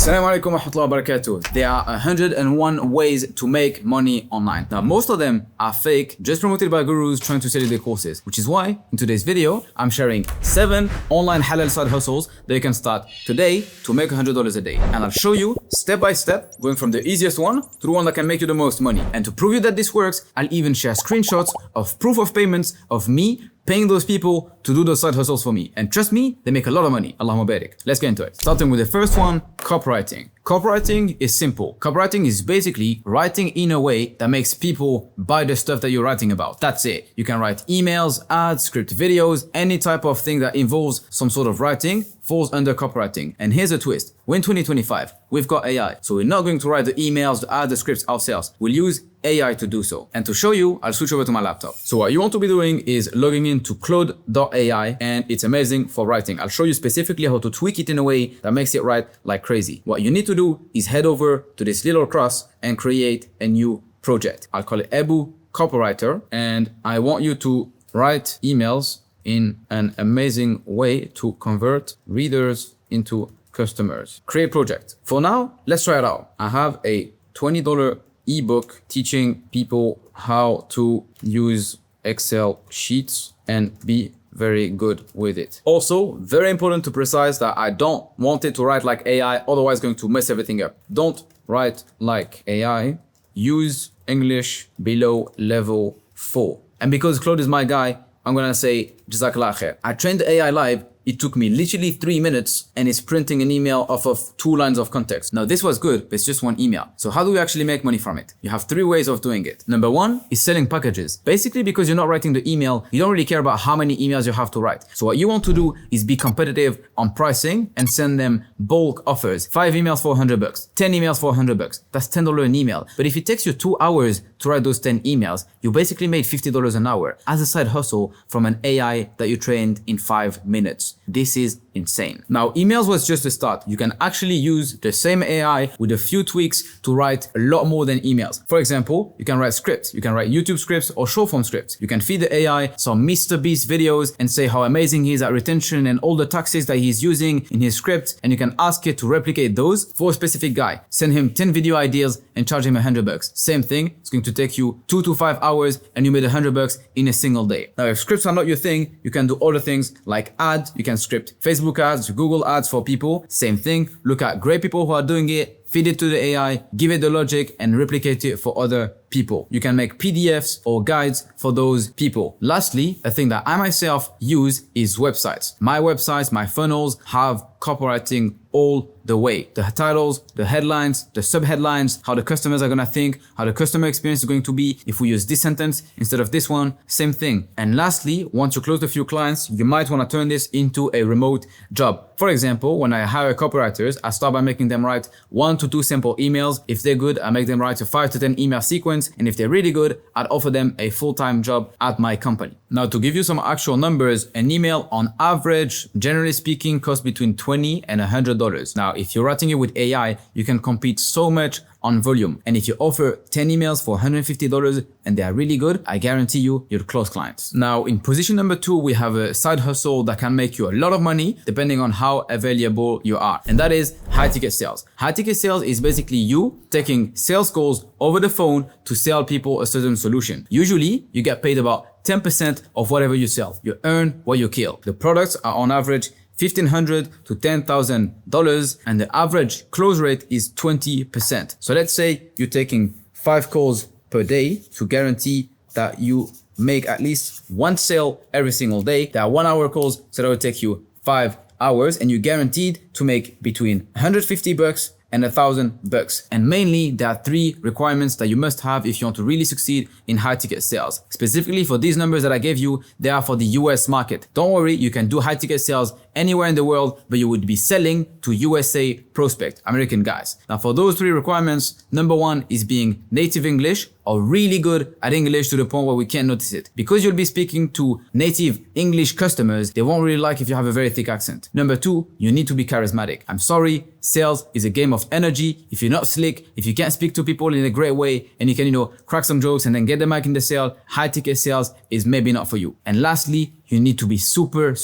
Assalamu alaikum wa rahmatullahi wa barakatuh. There are 101 ways to make money online. Now, most of them are fake, just promoted by gurus trying to sell you their courses, which is why in today's video, I'm sharing 7 online halal side hustles that you can start today to make $100 a day. And I'll show you step by step, going from the easiest one to the one that can make you the most money. And to prove you that this works, I'll even share screenshots of proof of payments of me paying those people to do those side hustles for me. And trust me, they make a lot of money. Allahumma barik. Let's get into it. Starting with the first one, copywriting. Copywriting is simple. Copywriting is basically writing in a way that makes people buy the stuff that you're writing about. That's it. You can write emails, ads, script videos, any type of thing that involves some sort of writing falls under copywriting. And here's a twist. We're in 2025. We've got AI. So we're not going to write the emails, the ads, the scripts ourselves. We'll use AI to do so. And to show you, I'll switch over to my laptop. So what you want to be doing is logging into Claude.ai, and it's amazing for writing. I'll show you specifically how to tweak it in a way that makes it write like crazy. What you need to do is head over to this little cross and create a new project. I'll call it Ebu Copywriter, and I want you to write emails in an amazing way to convert readers into customers. Create project. For now, let's try it out. I have a $20 ebook teaching people how to use Excel sheets and be very good with it. Also, very important to precise that I don't want it to write like AI, otherwise it's going to mess everything up. Don't write like AI. Use English below level 4. And because Claude is my guy, I'm gonna say Jazakallah khair. I trained the AI live. It took me literally 3 minutes and it's printing an email off of 2 lines of context. Now this was good, but it's just 1 email. So how do we actually make money from it? You have 3 ways of doing it. Number 1 is selling packages. Basically, because you're not writing the email, you don't really care about how many emails you have to write. So what you want to do is be competitive on pricing and send them bulk offers. 5 emails for $100, 10 emails for $100. That's $10 an email. But if it takes you 2 hours to write those 10 emails, you basically made $50 an hour as a side hustle from an AI that you trained in 5 minutes. This is insane. Now, emails was just the start. You can actually use the same AI with a few tweaks to write a lot more than emails. For example, you can write scripts. You can write YouTube scripts or short form scripts. You can feed the AI some Mr. Beast videos and say how amazing he is at retention and all the tactics that he's using in his script. And you can ask it to replicate those for a specific guy. Send him 10 video ideas and charge him $100. Same thing. It's going to take you 2 to 5 hours and you made $100 in a single day. Now, if scripts are not your thing, you can do other things like ads. You can script Facebook ads, Google ads for people. Same thing. Look at great people who are doing it, feed it to the AI, give it the logic and replicate it for other people. You can make PDFs or guides for those people. Lastly, a thing that I myself use is websites. My websites, my funnels have copywriting all the way. The titles, the headlines, the subheadlines, how the customers are gonna think, how the customer experience is going to be. If we use this sentence instead of this one, same thing. And lastly, once you close a few clients, you might wanna turn this into a remote job. For example, when I hire copywriters, I start by making them write 1 to 2 simple emails. If they're good, I make them write a 5 to 10 email sequence. And if they're really good, I'd offer them a full-time job at my company. Now, to give you some actual numbers, an email on average, generally speaking, costs between $20 and $100. Now, if you're writing it with AI, you can compete so much on volume. And if you offer 10 emails for $150 and they are really good, I guarantee you, you'll close clients. Now, in position number 2, we have a side hustle that can make you a lot of money depending on how available you are. And that is high ticket sales. High ticket sales is basically you taking sales calls over the phone to sell people a certain solution. Usually, you get paid about 10% of whatever you sell. You earn what you kill. The products are on average $1,500 to $10,000 and the average close rate is 20%. So let's say you're taking 5 calls per day to guarantee that you make at least 1 sale every single day. There are 1-hour calls, so that will take you 5 hours and you're guaranteed to make between $150 and $1,000. And mainly, there are 3 requirements that you must have if you want to really succeed in high ticket sales. Specifically for these numbers that I gave you, they are for the US market. Don't worry, you can do high ticket sales anywhere in the world, but you would be selling to USA prospect, American guys. Now for those 3 requirements, number 1 is being native English or really good at English to the point where we can't notice it. Because you'll be speaking to native English customers, they won't really like if you have a very thick accent. Number 2, you need to be charismatic. I'm sorry, sales is a game of energy. If you're not slick, if you can't speak to people in a great way and you can, crack some jokes and then get the mic in the sale, high ticket sales is maybe not for you. And lastly, you need to be super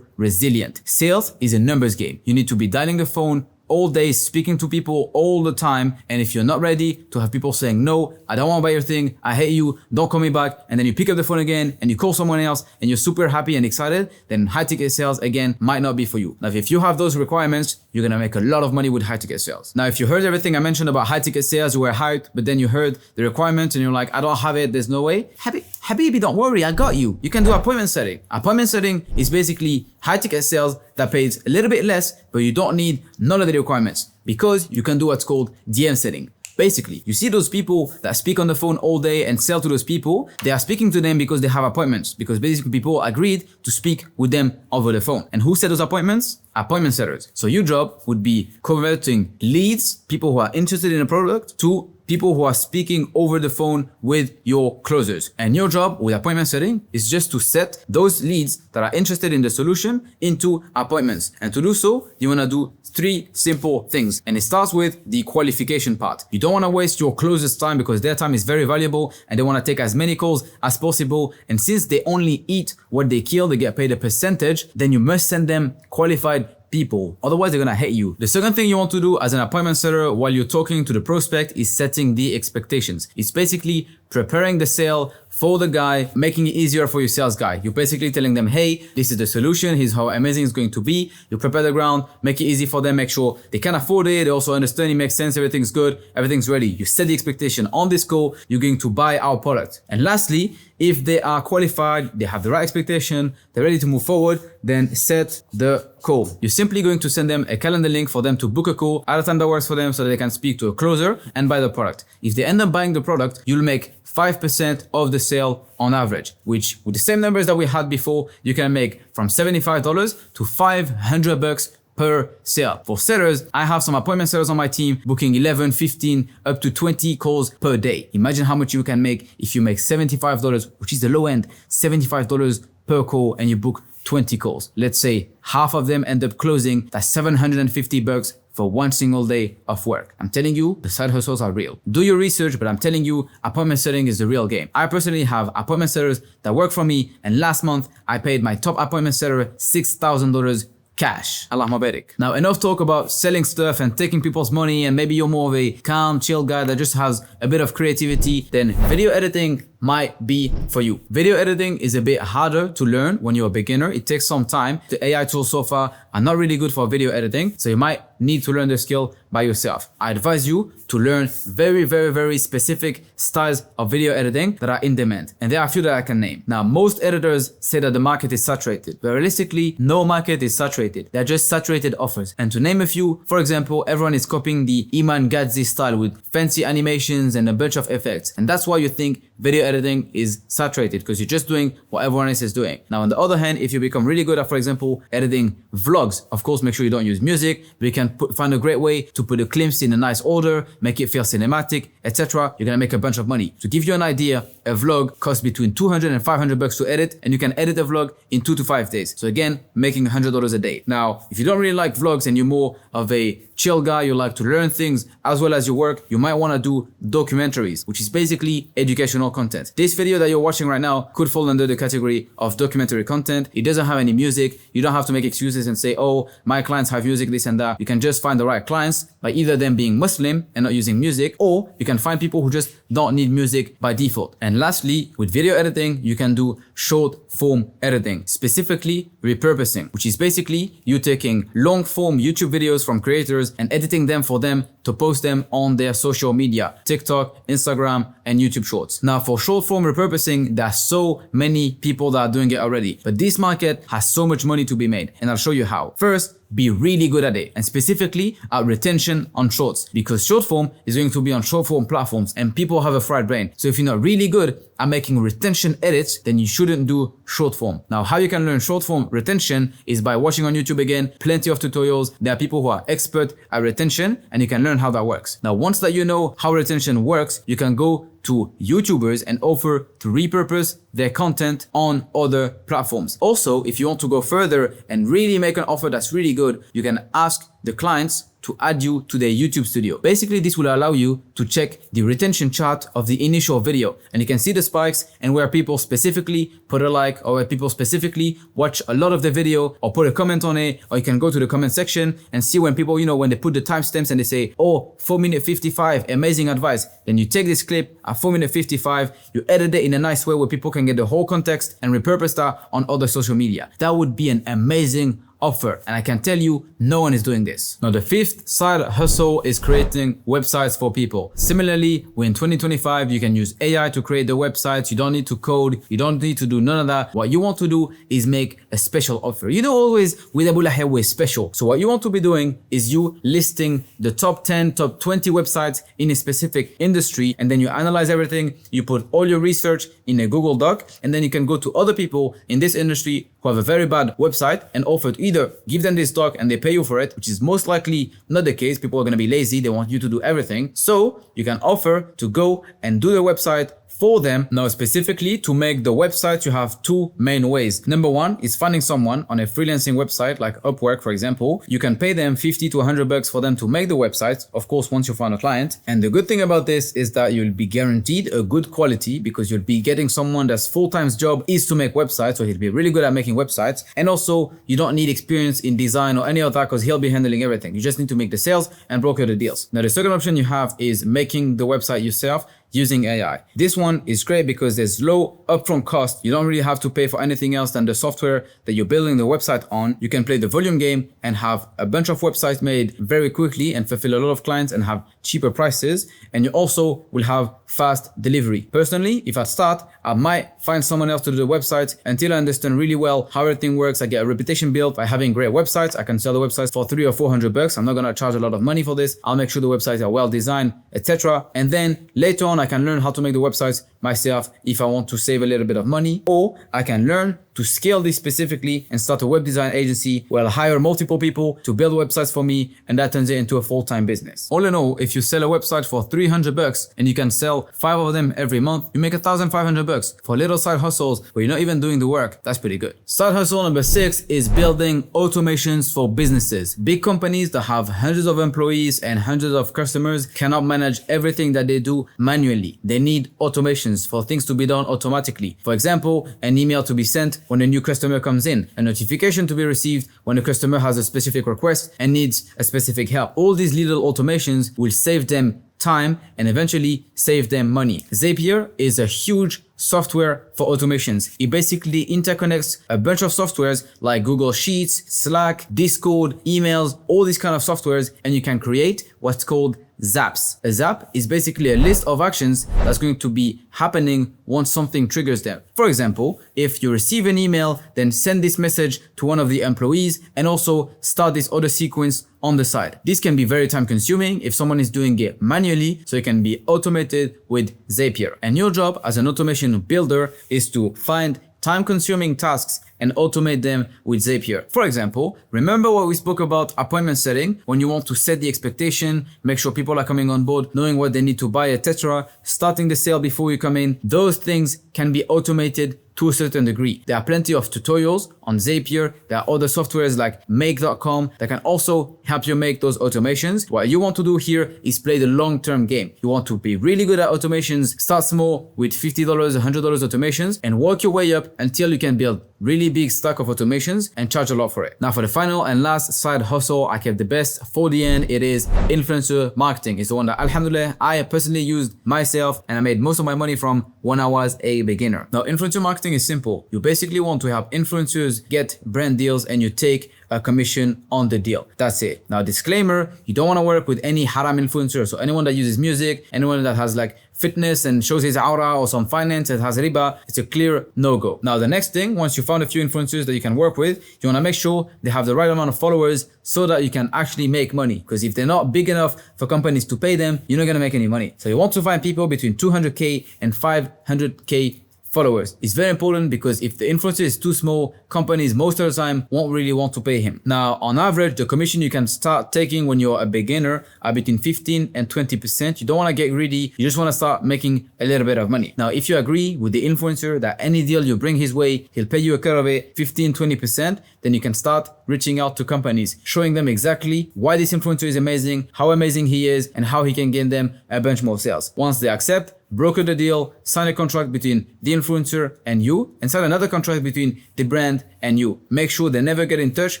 resilient. Sales is a numbers game. You need to be dialing the phone all day, speaking to people all the time. And if you're not ready to have people saying, no, I don't want to buy your thing, I hate you, don't call me back, and then you pick up the phone again and you call someone else and you're super happy and excited, then high ticket sales again might not be for you. Now, if you have those requirements, you're gonna make a lot of money with high ticket sales. Now, if you heard everything I mentioned about high ticket sales, you were hyped, but then you heard the requirements and you're like, I don't have it, there's no way. Habibi, don't worry, I got you. You can do appointment setting. Appointment setting is basically high ticket sales that pays a little bit less, but you don't need none of the requirements because you can do what's called DM setting. Basically, you see those people that speak on the phone all day and sell to those people, they are speaking to them because they have appointments, because basically people agreed to speak with them over the phone. And who set those appointments? Appointment setters. So your job would be converting leads, people who are interested in a product, to people who are speaking over the phone with your closers. And your job with appointment setting is just to set those leads that are interested in the solution into appointments. And to do so, you wanna do 3 simple things. And it starts with the qualification part. You don't wanna waste your closers' time because their time is very valuable and they wanna take as many calls as possible. And since they only eat what they kill, they get paid a percentage, then you must send them qualified people. Otherwise, they're gonna hate you. The second thing you want to do as an appointment setter while you're talking to the prospect is setting the expectations. It's basically preparing the sale for the guy, making it easier for your sales guy. You're basically telling them, hey, this is the solution, here's how amazing it's going to be. You prepare the ground, make it easy for them, make sure they can afford it, they also understand it makes sense, everything's good, everything's ready. You set the expectation on this call, you're going to buy our product. And lastly, if they are qualified, they have the right expectation, they're ready to move forward, then set the call. You're simply going to send them a calendar link for them to book a call at a time that works for them so that they can speak to a closer and buy the product. If they end up buying the product, you'll make 5% of the sale on average, which with the same numbers that we had before, you can make from $75 to $500 per sale. For sellers, I have some appointment sellers on my team booking 11, 15, up to 20 calls per day. Imagine how much you can make if you make $75, which is the low end, $75 per call, and you book 20 calls. Let's say half of them end up closing. That's $750 for one single day of work. I'm telling you, the side hustles are real. Do your research, but I'm telling you, appointment setting is the real game. I personally have appointment setters that work for me, and last month I paid my top appointment setter $6,000 cash. Allah Mabarak. Now, enough talk about selling stuff and taking people's money, and maybe you're more of a calm, chill guy that just has a bit of creativity, then video editing might be for you. Video editing is a bit harder to learn when you're a beginner. It takes some time. The AI tools so far are not really good for video editing, so you might need to learn the skill by yourself. I advise you to learn very specific styles of video editing that are in demand, and there are a few that I can name. Now, most editors say that the market is saturated, but realistically, no market is saturated. They're just saturated offers. And to name a few, for example, everyone is copying the Iman Gadzi style with fancy animations and a bunch of effects, and that's why you think video editing is saturated, because you're just doing what everyone else is doing. Now, on the other hand, if you become really good at, for example, editing vlogs, of course, make sure you don't use music, but you can find a great way to put the clips in a nice order, make it feel cinematic, etc. You're gonna make a bunch of money. To give you an idea, a vlog costs between $200 and $500 to edit, and you can edit a vlog in 2 to 5 days. So again, making $100 a day. Now, if you don't really like vlogs and you're more of a chill guy, you like to learn things as well as your work, you might want to do documentaries, which is basically educational content. This video that you're watching right now could fall under the category of documentary content. It doesn't have any music. You don't have to make excuses and say, oh, my clients have music, this and that. You can just find the right clients by either them being Muslim and not using music, or you can find people who just don't need music by default. And lastly, with video editing, you can do short form editing, specifically repurposing, which is basically you taking long form YouTube videos from creators and editing them for them to post them on their social media, TikTok, Instagram, and YouTube Shorts. Now, for short form repurposing, there are so many people that are doing it already, but this market has so much money to be made, and I'll show you how. First, be really good at it, and specifically at retention on shorts, because short form is going to be on short form platforms and people have a fried brain. So if you're not really good at making retention edits, then you shouldn't do short form. Now, how you can learn short form retention is by watching on YouTube again, plenty of tutorials. There are people who are expert at retention, and you can learn how that works. Now, once that you know how retention works, you can go to YouTubers and offer to repurpose their content on other platforms. Also, if you want to go further and really make an offer that's really good, you can ask the clients to add you to their YouTube studio. Basically, this will allow you to check the retention chart of the initial video, and you can see the spikes and where people specifically put a like, or where people specifically watch a lot of the video or put a comment on it, or you can go to the comment section and see when people, when they put the timestamps and they say, oh, 4 minute 55, amazing advice. Then you take this clip at 4 minute 55, you edit it in a nice way where people can get the whole context and repurpose that on other social media. That would be an amazing offer, and I can tell you no one is doing this. Now the fifth side hustle is creating websites for people. Similarly, we're in 2025, you can use AI to create the websites. You don't need to code, you don't need to do none of that. What you want to do is make a special offer. Always with Abu Lahab we're special. So what you want to be doing is you listing the top 10, top 20 websites in a specific industry, and then you analyze everything, you put all your research in a Google Doc, and then you can go to other people in this industry who have a very bad website and offer to either give them this doc and they pay you for it, which is most likely not the case. People are going to be lazy. They want you to do everything. So you can offer to go and do the website for them. Now, specifically to make the website, you have two main ways. Number one is finding someone on a freelancing website like Upwork, for example. You can pay them 50 to 100 bucks for them to make the website. Of course, once you find a client. And the good thing about this is that you'll be guaranteed a good quality, because you'll be getting someone that's full-time job is to make websites. So he'll be really good at making websites. And also you don't need experience in design or any of that, because he'll be handling everything. You just need to make the sales and broker the deals. Now, the second option you have is making the website yourself using AI. This one is great because there's low upfront cost. You don't really have to pay for anything else than the software that you're building the website on. You can play the volume game and have a bunch of websites made very quickly and fulfill a lot of clients and have cheaper prices. And you also will have fast delivery. Personally, if I start, I might find someone else to do the website until I understand really well how everything works. I get a reputation built by having great websites. I can sell the websites for 300 or 400 bucks. I'm not going to charge a lot of money for this. I'll make sure the websites are well designed, etc. And then later on, I can learn how to make the websites myself if I want to save a little bit of money, or I can learn to scale this specifically and start a web design agency where I'll hire multiple people to build websites for me, and that turns it into a full-time business. All in all, if you sell a website for 300 bucks and you can sell 5 of them every month, you make 1,500 bucks for little side hustles where you're not even doing the work. That's pretty good. Side hustle number 6 is building automations for businesses. Big companies that have hundreds of employees and hundreds of customers cannot manage everything that they do manually. They need automations for things to be done automatically. For example, an email to be sent when a new customer comes in, a notification to be received when a customer has a specific request and needs a specific help. All these little automations will save them time and eventually save them money. Zapier is a huge software for automations. It basically interconnects a bunch of softwares like Google Sheets, Slack, Discord, emails, all these kind of softwares, and you can create what's called zaps. A zap is basically a list of actions that's going to be happening once something triggers them. For example, if you receive an email, then send this message to one of the employees and also start this other sequence on the side. This can be very time consuming if someone is doing it manually, so it can be automated with Zapier. And your job as an automation builder is to find time-consuming tasks and automate them with Zapier. For example, remember what we spoke about appointment setting, when you want to set the expectation, make sure people are coming on board, knowing what they need to buy, etc., starting the sale before you come in. Those things can be automated to a certain degree. There are plenty of tutorials on Zapier. There are other softwares like make.com that can also help you make those automations. What you want to do here is play the long-term game. You want to be really good at automations, start small with $50, $100 automations, and work your way up until you can build really big stack of automations and charge a lot for it. Now for the final and last side hustle, I kept the best for the end. It is influencer marketing. It's the one that, alhamdulillah, I personally used myself and I made most of my money from when I was a beginner. Now influencer marketing is simple. You basically want to help influencers get brand deals and you take a commission on the deal. That's it. Now disclaimer, you don't want to work with any haram influencer. So anyone that uses music, anyone that has like fitness and shows his aura, or some finance that has riba, it's a clear no-go. Now the next thing, once you found a few influencers that you can work with, you want to make sure they have the right amount of followers so that you can actually make money. Because if they're not big enough for companies to pay them, you're not going to make any money. So you want to find people between 200K and 500K followers. It's very important because if the influencer is too small, companies most of the time won't really want to pay him. Now, on average, the commission you can start taking when you're a beginner are between 15 and 20%. You don't want to get greedy. You just want to start making a little bit of money. Now, if you agree with the influencer that any deal you bring his way, he'll pay you a cut of it, 15, 20%, then you can start reaching out to companies, showing them exactly why this influencer is amazing, how amazing he is, and how he can gain them a bunch more sales. Once they accept, broker the deal, sign a contract between the influencer and you, and sign another contract between the brand and you. Make sure they never get in touch,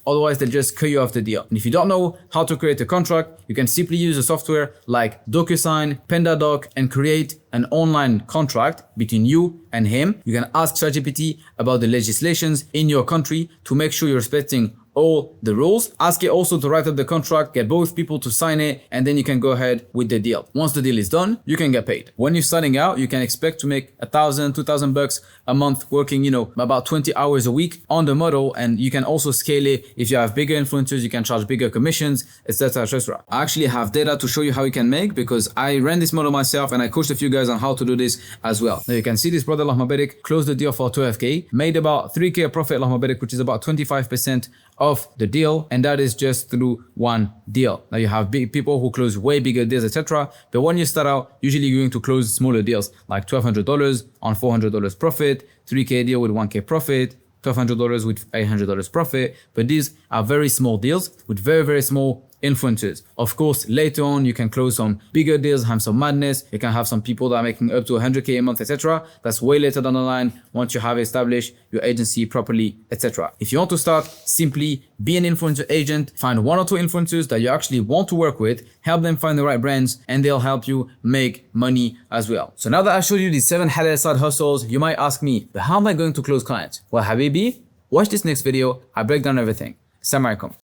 otherwise they'll just cut you off the deal. And if you don't know how to create a contract, you can simply use a software like DocuSign, PandaDoc, and create an online contract between you and him. You can ask ChatGPT about the legislations in your country to make sure you're respecting all the rules. Ask it also to write up the contract, get both people to sign it, and then you can go ahead with the deal. Once the deal is done, you can get paid. When you're starting out, you can expect to make $1,000, $2,000 a month working, about 20 hours a week on the model. And you can also scale it. If you have bigger influencers, you can charge bigger commissions, etc., etc. I actually have data to show you how you can make because I ran this model myself and I coached a few guys on how to do this as well. Now you can see this brother, Allah Mabarak, closed the deal for 12K, made about 3K profit, Allah Mabarak, which is about 25% of the deal, and that is just through one deal. Now you have big people who close way bigger deals, etc. But when you start out, usually you're going to close smaller deals like $1,200 on $400 profit, 3K deal with 1K profit, $1,200 with $800 profit. But these are very small deals with very, very small influencers. Of course, later on, you can close some bigger deals, have some madness. You can have some people that are making up to 100K a month, etc. That's way later down the line once you have established your agency properly, etc. If you want to start, simply be an influencer agent, find 1 or 2 influencers that you actually want to work with, help them find the right brands, and they'll help you make money as well. So now that I showed you these 7 halal side hustles, you might ask me, but how am I going to close clients? Well, Habibi, watch this next video. I break down everything. Assalamu alaikum.